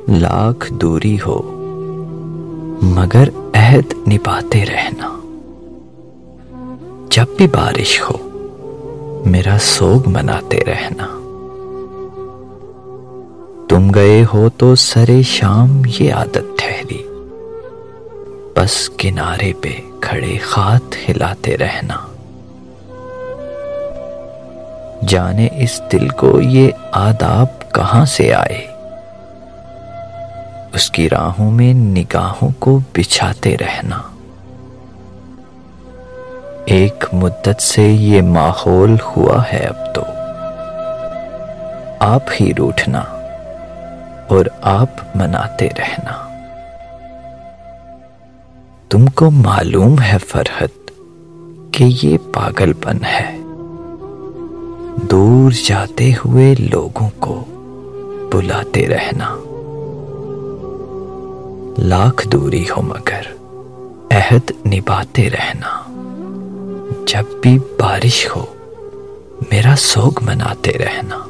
लाख दूरी हो मगर अहद निभाते रहना। जब भी बारिश हो मेरा सोग मनाते रहना। तुम गए हो तो सरे शाम ये आदत ठहरी, बस किनारे पे खड़े हाथ हिलाते रहना। जाने इस दिल को ये आदाब कहां से आए, उसकी राहों में निगाहों को बिछाते रहना। एक मुद्दत से ये माहौल हुआ है अब तो, आप ही रूठना और आप मनाते रहना। तुमको मालूम है फरहत कि ये पागलपन है, दूर जाते हुए लोगों को बुलाते रहना। लाख दूरी हो मगर अहद निभाते रहना। जब भी बारिश हो मेरा सोग मनाते रहना।